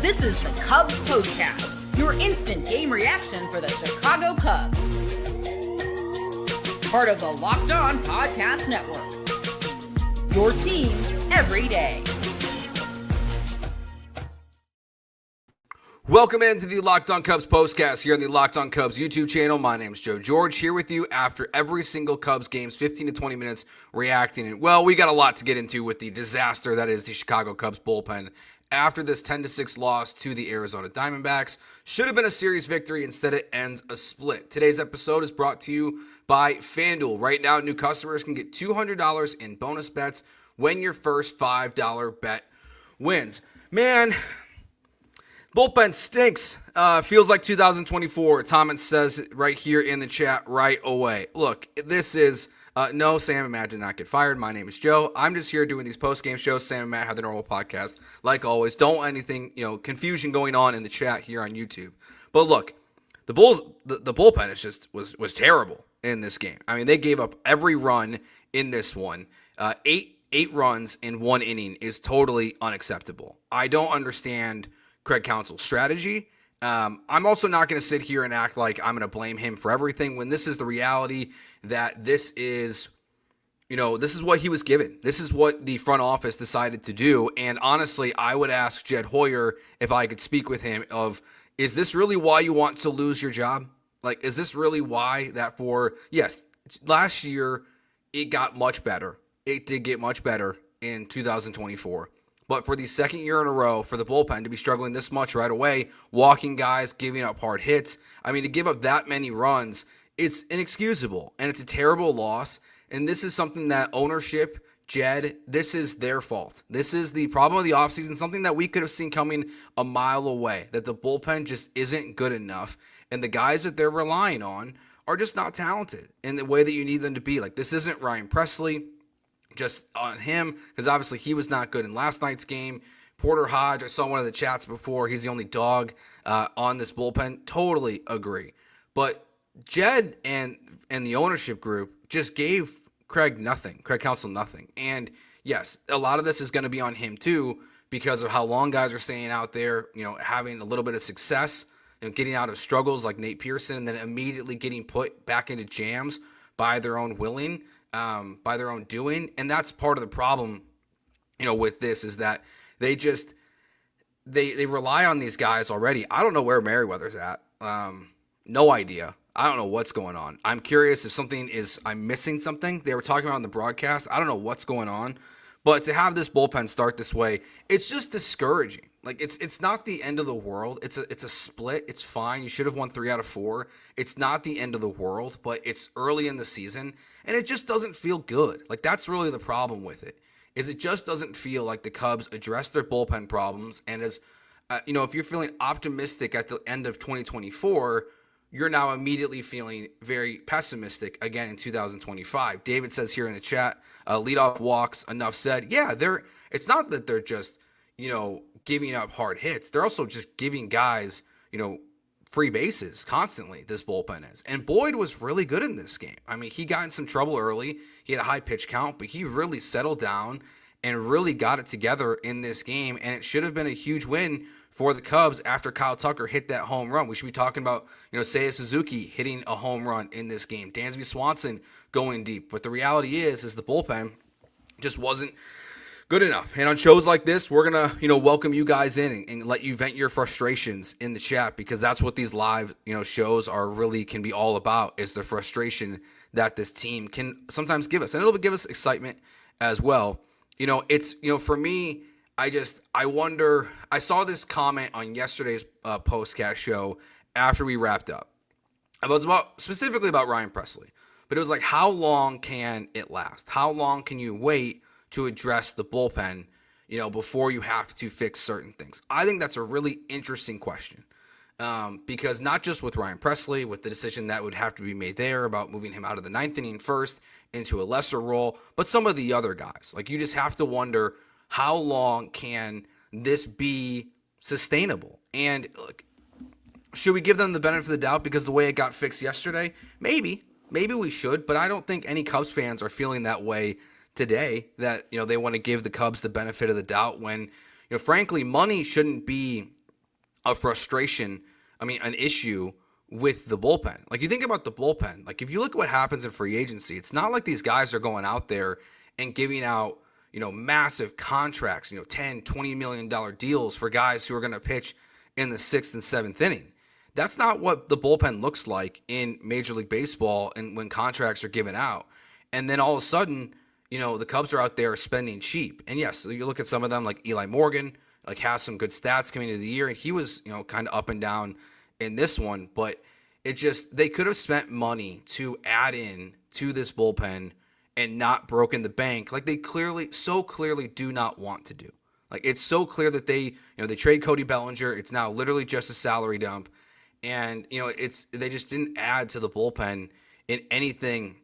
This is the Cubs Postcast, your instant game reaction for the Chicago Cubs. Part of the Locked On Podcast Network. Your team every day. Welcome into the Locked On Cubs Postcast here on the Locked On Cubs YouTube channel. My name is Joe George, here with you after every single Cubs games, 15 to 20 minutes reacting. And, well, we got a lot to get into with the disaster that is the Chicago Cubs bullpen after this 10-6 loss to the Arizona Diamondbacks. Should have been a series victory. Instead, it ends a split. Today's episode is brought to you by FanDuel. Right now, new customers can get $200 in bonus bets when your first $5 bet wins. Man, bullpen stinks. Feels like 2024. Thomas says it right here in the chat right away. Look, this is... no, Sam and Matt did not get fired. My name is Joe. I'm just here doing these post-game shows. Sam and Matt have the normal podcast. Like always, don't want anything, confusion going on in the chat here on YouTube. But look, the bullpen is just was terrible in this game. I mean, they gave up every run in this one. Eight runs in one inning is totally unacceptable. I don't understand Craig Counsell's strategy. I'm also not going to sit here and act like I'm going to blame him for everything when this is the reality that this is what he was given. This is what the front office decided to do. And honestly, I would ask Jed Hoyer if I could speak with him is this really why you want to lose your job? Like, is this really why yes, last year it got much better. It did get much better in 2024. But for the second year in a row, for the bullpen to be struggling this much right away, walking guys, giving up hard hits, I mean, to give up that many runs, it's inexcusable, and it's a terrible loss. And this is something that ownership, Jed, this is their fault. This is the problem of the offseason, something that we could have seen coming a mile away, that the bullpen just isn't good enough, and the guys that they're relying on are just not talented in the way that you need them to be. Like, this isn't Ryan Presley. Just on him, because obviously he was not good in last night's game. Porter Hodge, I saw one of the chats before. He's the only dog on this bullpen. Totally agree. But Jed and the ownership group just gave Craig Counsell nothing. And yes, a lot of this is going to be on him too, because of how long guys are staying out there, having a little bit of success and getting out of struggles like Nate Pearson, and then immediately getting put back into jams by their own willing. By their own doing. And that's part of the problem, with this is that they just, they rely on these guys already. I don't know where Merriweather's at. No idea. I don't know what's going on. I'm curious if I'm missing something. They were talking about on the broadcast. I don't know what's going on, but to have this bullpen start this way, it's just discouraging. Like, it's not the end of the world. It's a split. It's fine. You should have won 3 out of 4. It's not the end of the world, but it's early in the season, and it just doesn't feel good. Like, that's really the problem with it, is it just doesn't feel like the Cubs addressed their bullpen problems. And as if you're feeling optimistic at the end of 2024, you're now immediately feeling very pessimistic again in 2025. David says here in the chat, leadoff walks, enough said. Yeah, it's not that they're just, giving up hard hits. They're also just giving guys, free bases constantly, this bullpen is. And Boyd was really good in this game. I mean, he got in some trouble early. He had a high pitch count, but he really settled down and really got it together in this game. And it should have been a huge win for the Cubs after Kyle Tucker hit that home run. We should be talking about, Seiya Suzuki hitting a home run in this game. Dansby Swanson going deep. But the reality is the bullpen just wasn't good enough. And on shows like this, we're going to, welcome you guys in and let you vent your frustrations in the chat, because that's what these live, shows can be all about, is the frustration that this team can sometimes give us. And it'll give us excitement as well. For me, I wonder, I saw this comment on yesterday's postcast show after we wrapped up. It was specifically about Ryan Presley, but it was like, how long can it last? How long can you wait to address the bullpen, before you have to fix certain things? I think that's a really interesting question, because not just with Ryan Presley, with the decision that would have to be made there about moving him out of the 9th inning first into a lesser role, but some of the other guys. Like, you just have to wonder, how long can this be sustainable? And look, should we give them the benefit of the doubt because the way it got fixed yesterday? Maybe we should, but I don't think any Cubs fans are feeling that way today, that they want to give the Cubs the benefit of the doubt when frankly money shouldn't be a frustration, an issue with the bullpen. Like, you think about the bullpen, like if you look at what happens in free agency, it's not like these guys are going out there and giving out, massive contracts, 10, $20 million deals for guys who are going to pitch in the 6th and 7th inning. That's not what the bullpen looks like in Major League Baseball and when contracts are given out. And then all of a sudden, the Cubs are out there spending cheap. And yes, you look at some of them like Eli Morgan, like has some good stats coming into the year, and he was, kind of up and down in this one, but they could have spent money to add in to this bullpen and not broken the bank like they so clearly do not want to do. Like, it's so clear that they trade Cody Bellinger. It's now literally just a salary dump. And, they just didn't add to the bullpen in anything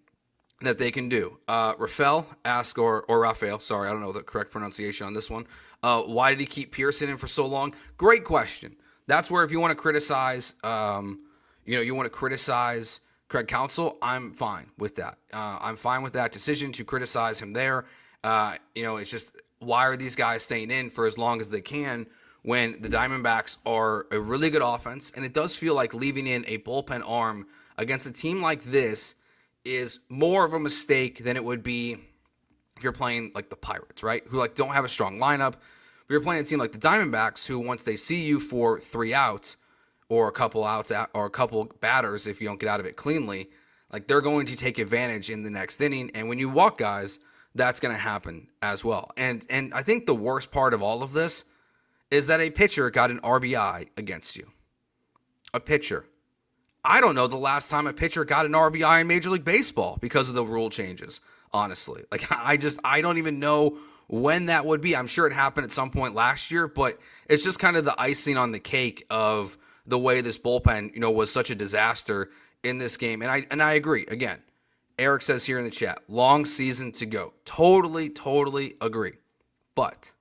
that they can do. Rafael asked, or Rafael, sorry, I don't know the correct pronunciation on this one. Why did he keep Pearson in for so long? Great question. That's where if you want to criticize, you want to criticize Craig Counsell, I'm fine with that. I'm fine with that decision to criticize him there. It's just, why are these guys staying in for as long as they can when the Diamondbacks are a really good offense? And it does feel like leaving in a bullpen arm against a team like this is more of a mistake than it would be if you're playing like the Pirates, right? Who don't have a strong lineup. But you're playing a team like the Diamondbacks, who once they see you for 3 outs or a couple outs or a couple batters, if you don't get out of it cleanly, like they're going to take advantage in the next inning. And when you walk guys, that's going to happen as well. And I think the worst part of all of this is that a pitcher got an RBI against you. A pitcher. I don't know the last time a pitcher got an RBI in Major League Baseball because of the rule changes, honestly. Like, I don't even know when that would be. I'm sure it happened at some point last year, but it's just kind of the icing on the cake of the way this bullpen, was such a disaster in this game. And I agree. Again, Eric says here in the chat, long season to go. Totally agree. But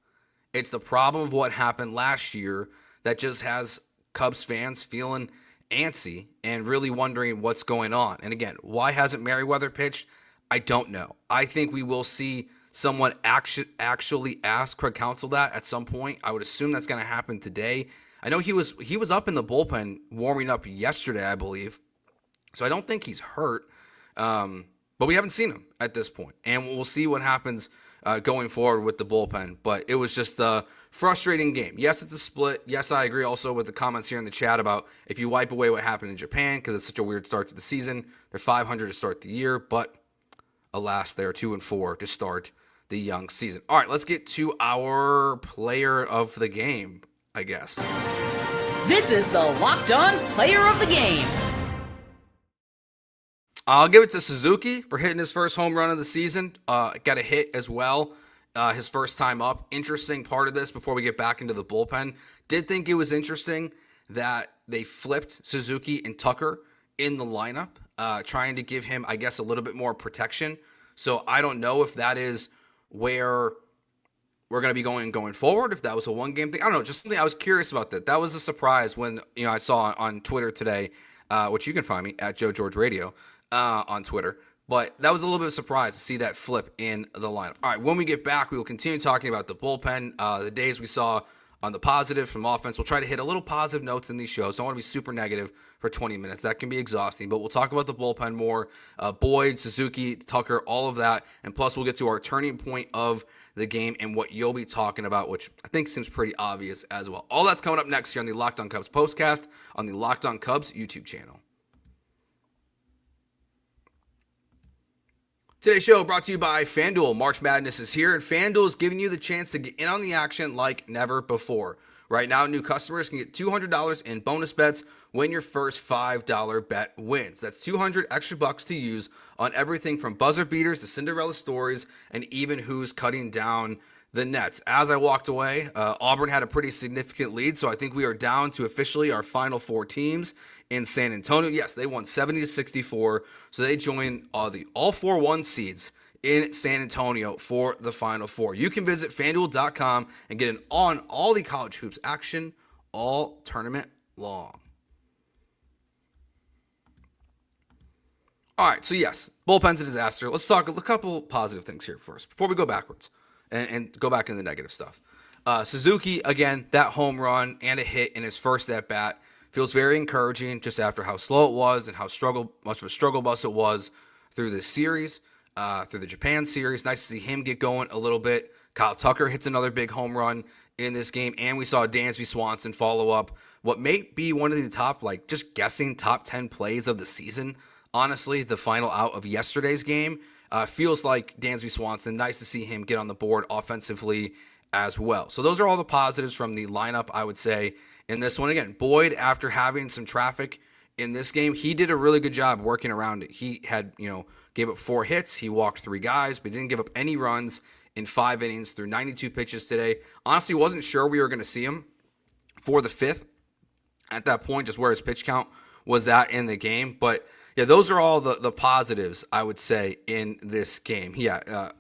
it's the problem of what happened last year that just has Cubs fans feeling antsy and really wondering what's going on. And again, why hasn't Merriweather pitched? I don't know. I think we will see someone actually ask Craig Counsell that at some point. I would assume that's going to happen today. I know he was up in the bullpen warming up yesterday, I believe. So I don't think he's hurt. But we haven't seen him at this point. And we'll see what happens going forward with the bullpen. But it was just a frustrating game. Yes, it's a split. Yes, I agree also with the comments here in the chat about if you wipe away what happened in Japan, because it's such a weird start to the season. They're 500 to start the year, but alas, they're 2-4 to start the young season. All right, let's get to our player of the game, I guess. This is the Locked On Player of the Game. I'll give it to Suzuki for hitting his first home run of the season. Got a hit as well, his first time up. Interesting part of this before we get back into the bullpen. Did think it was interesting that they flipped Suzuki and Tucker in the lineup, trying to give him, I guess, a little bit more protection. So I don't know if that is where we're going to be going forward, if that was a one-game thing. I don't know, just something I was curious about that. That was a surprise when, I saw on Twitter today, which you can find me at Joe George Radio on Twitter. But that was a little bit of a surprise to see that flip in the lineup. All right, when we get back, we will continue talking about the bullpen, the days we saw on the positive from offense. We'll try to hit a little positive notes in these shows. Don't want to be super negative for 20 minutes. That can be exhausting, but we'll talk about the bullpen more. Boyd, Suzuki, Tucker, all of that. And plus, we'll get to our turning point of the game and what you'll be talking about, which I think seems pretty obvious as well. All that's coming up next here on the Locked On Cubs postcast on the Locked On Cubs YouTube channel. Today's show brought to you by FanDuel. March Madness is here, and FanDuel is giving you the chance to get in on the action like never before. Right now, new customers can get $200 in bonus bets when your first $5 bet wins. That's $200 extra bucks to use on everything from buzzer beaters to Cinderella stories and even who's cutting down the nets. As I walked away, Auburn had a pretty significant lead, so I think we are down to officially our final 4 teams in San Antonio. Yes, they won 70-64, so they join all 4 1 seeds in San Antonio for the Final Four. You can visit FanDuel.com and get in on all the college hoops action all tournament long. All right, so yes, bullpen's a disaster. Let's talk a couple positive things here first before we go backwards and go back into the negative stuff. Suzuki, again, that home run and a hit in his first at bat feels very encouraging just after how slow it was and how much of a struggle bus it was through this series, through the Japan series. Nice to see him get going a little bit. Kyle Tucker hits another big home run in this game, and we saw Dansby Swanson follow up what may be one of the top, just guessing, top 10 plays of the season. Honestly, the final out of yesterday's game feels like Dansby Swanson. Nice to see him get on the board offensively as well. So those are all the positives from the lineup, I would say, in this one. Again, Boyd, after having some traffic in this game, he did a really good job working around it. He had, gave up 4 hits. He walked 3 guys, but didn't give up any runs in 5 innings through 92 pitches today. Honestly, wasn't sure we were going to see him for the 5th at that point, just where his pitch count was at in the game. But yeah, those are all the positives, I would say, in this game. Yeah,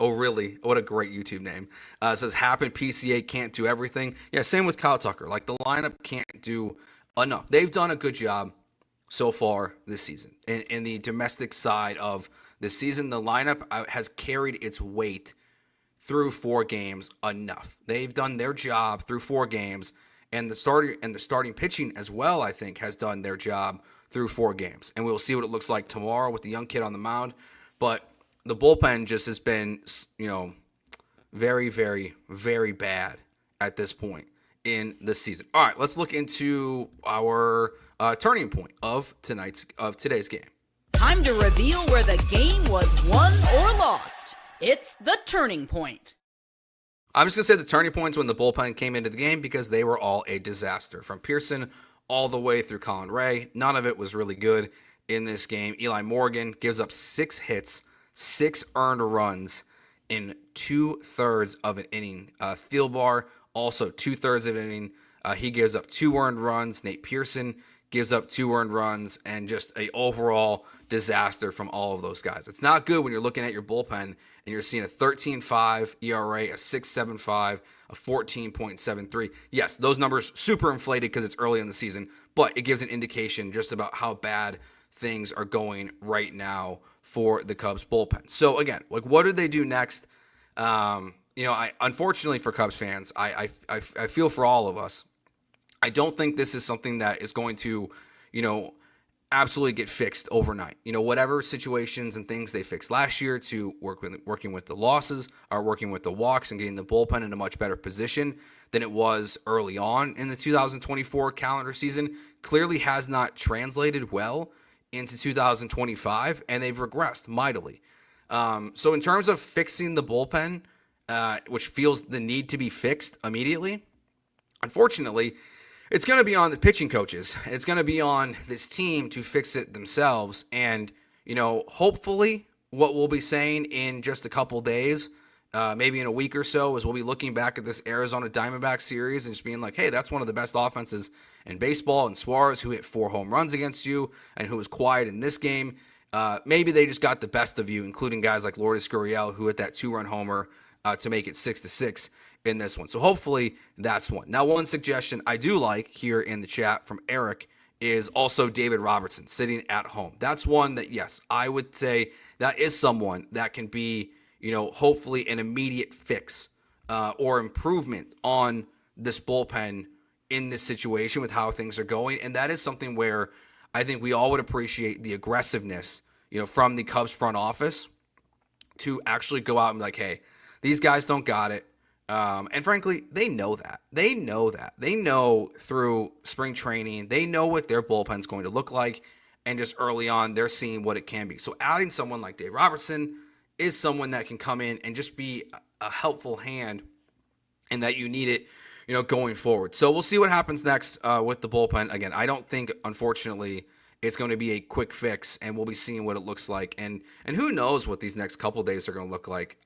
really, what a great YouTube name. Says, happen, PCA can't do everything. Yeah, same with Kyle Tucker. The lineup can't do enough. They've done a good job so far this season. In the domestic side of the season, the lineup has carried its weight through 4 games enough. They've done their job through 4 games, and the starting pitching as well, I think, has done their job through 4 games. And we'll see what it looks like tomorrow with the young kid on the mound. But the bullpen just has been, very, very, very bad at this point in the season. All right, let's look into our turning point of today's game. Time to reveal where the game was won or lost. It's the turning point. I'm just going to say the turning points when the bullpen came into the game because they were all a disaster. From Pearson all the way through Colin Ray, none of it was really good in this game. Eli Morgan gives up 6 hits, 6 earned runs in 2/3 of an inning. Thielbar, also 2/3 of an inning. He gives up 2 earned runs. Nate Pearson gives up 2 earned runs, and just a overall disaster from all of those guys. It's not good when you're looking at your bullpen and you're seeing a 13.5 ERA, a 6.75, a 14.73. Yes, those numbers super inflated because it's early in the season, but it gives an indication just about how bad things are going right now for the Cubs bullpen. So again, what do they do next? Unfortunately for Cubs fans, I feel for all of us. I don't think this is something that is going to, absolutely get fixed overnight. Whatever situations and things they fixed last year to working with the losses, or working with the walks and getting the bullpen in a much better position than it was early on in the 2024 calendar season, clearly has not translated well into 2025, and they've regressed mightily. So in terms of fixing the bullpen, which feels the need to be fixed immediately, unfortunately, it's going to be on the pitching coaches. It's going to be on this team to fix it themselves. And, hopefully what we'll be saying in just a couple days, maybe in a week or so, is we'll be looking back at this Arizona Diamondbacks series and just being like, hey, that's one of the best offenses in baseball. And Suarez, who hit 4 home runs against you and who was quiet in this game, maybe they just got the best of you, including guys like Lourdes Gurriel, who hit that 2-run homer to make it 6-6 in this one. So hopefully that's one. Now, one suggestion I do like here in the chat from Eric is also David Robertson sitting at home. That's one that, yes, I would say that is someone that can be, hopefully an immediate fix or improvement on this bullpen in this situation with how things are going. And that is something where I think we all would appreciate the aggressiveness, from the Cubs front office to actually go out and be like, hey, these guys don't got it. And frankly, they know that. They know through spring training, they know what their bullpen's going to look like. And just early on, they're seeing what it can be. So adding someone like Dave Robertson is someone that can come in and just be a helpful hand and that you need it, going forward. So we'll see what happens next with the bullpen. Again, I don't think, unfortunately, it's going to be a quick fix, and we'll be seeing what it looks like. And who knows what these next couple days are going to look like.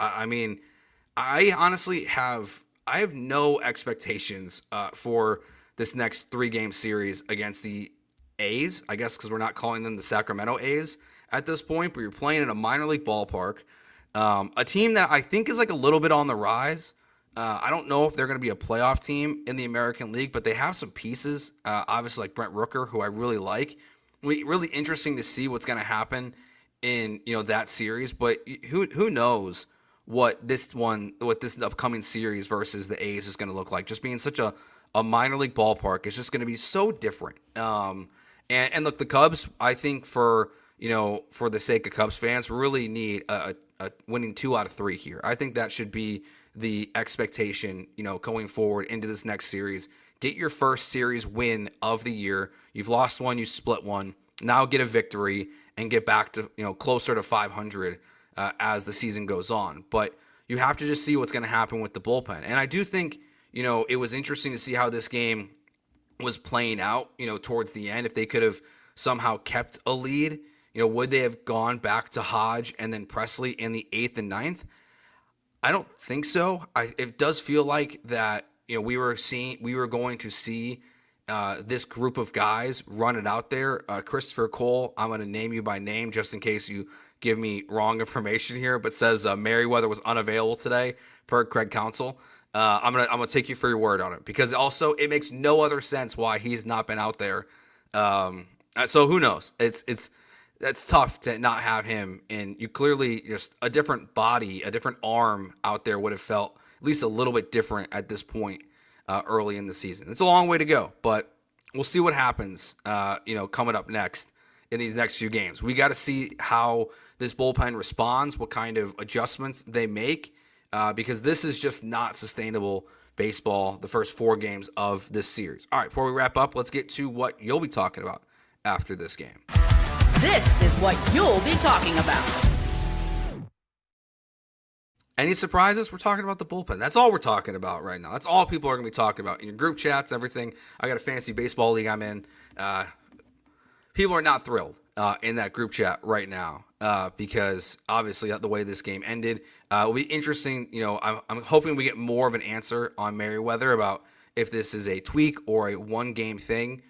I honestly have no expectations for this next 3-game series against the A's, I guess, because we're not calling them the Sacramento A's at this point, but you're playing in a minor league ballpark. A team that I think is a little bit on the rise. I don't know if they're going to be a playoff team in the American League, but they have some pieces, obviously like Brent Rooker, who I really like. Really interesting to see what's going to happen in that series, but who knows what this upcoming series versus the A's is going to look like. Just being such a minor league ballpark, it's just going to be so different. And look, the Cubs, I think for the sake of Cubs fans, really need a winning 2 out of 3 here. I think that should be the expectation, going forward into this next series. Get your first series win of the year. You've lost one, you split one. Now get a victory and get back to, closer to 500 as the season goes on. But you have to just see what's going to happen with the bullpen. And I do think, it was interesting to see how this game was playing out, towards the end. If they could have somehow kept a lead, would they have gone back to Hodge and then Presley in the 8th and 9th? I don't think so. It does feel like that, we were going to see this group of guys run it out there. Christopher Cole, I'm going to name you by name just in case you give me wrong information here, but says Merriweather was unavailable today per Craig Counsell. I'm gonna take you for your word on it, because also it makes no other sense why he's not been out there. So who knows? That's tough to not have him, and you clearly just a different body, a different arm out there would have felt at least a little bit different at this point early in the season. It's a long way to go, but we'll see what happens. Coming up next in these next few games, we got to see how this bullpen responds, what kind of adjustments they make, because this is just not sustainable baseball. The first 4 games of this series. All right, before we wrap up, let's get to what you'll be talking about after this game. This is what you'll be talking about. Any surprises? We're talking about the bullpen. That's all we're talking about right now. That's all people are going to be talking about in your group chats, everything. I got a fantasy baseball league I'm in. People are not thrilled in that group chat right now because obviously the way this game ended. It will be interesting. I'm hoping we get more of an answer on Merriweather about if this is a tweak or a one-game thing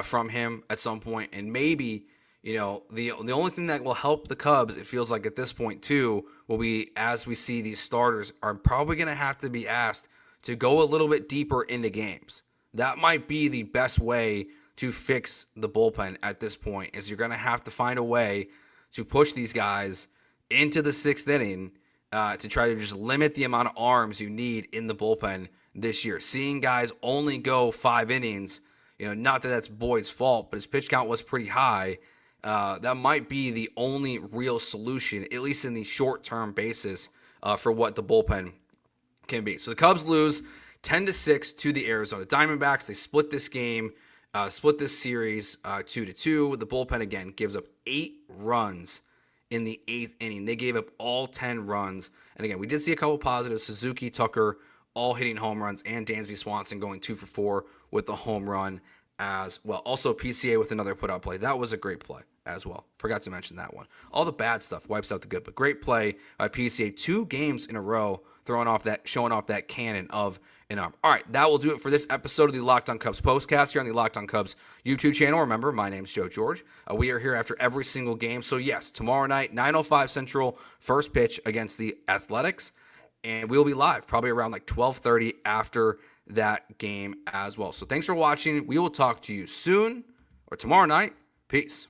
from him at some point, and maybe. The only thing that will help the Cubs, it feels like at this point too, will be as we see these starters are probably going to have to be asked to go a little bit deeper into games. That might be the best way to fix the bullpen at this point, is you're going to have to find a way to push these guys into the 6th inning to try to just limit the amount of arms you need in the bullpen this year. Seeing guys only go 5 innings, not that that's Boyd's fault, but his pitch count was pretty high. That might be the only real solution, at least in the short-term basis, for what the bullpen can be. So the Cubs lose 10-6 to the Arizona Diamondbacks. They split this game, split this series 2-2. The bullpen, again, gives up 8 runs in the 8th inning. They gave up all 10 runs. And again, we did see a couple positives. Suzuki, Tucker, all hitting home runs, and Dansby Swanson going 2 for 4 with the home run as well. Also, PCA with another put-out play. That was a great play as well. Forgot to mention that one. All the bad stuff wipes out the good, but great play by PCA. 2 games in a row showing off that cannon of an arm. All right, that will do it for this episode of the Locked on Cubs postcast here on the Locked on Cubs YouTube channel. Remember, my name's Joe George. We are here after every single game. So yes, tomorrow night, 9:05 Central, first pitch against the Athletics, and we'll be live probably around like 12:30 after that game as well. So thanks for watching. We will talk to you soon or tomorrow night. Peace.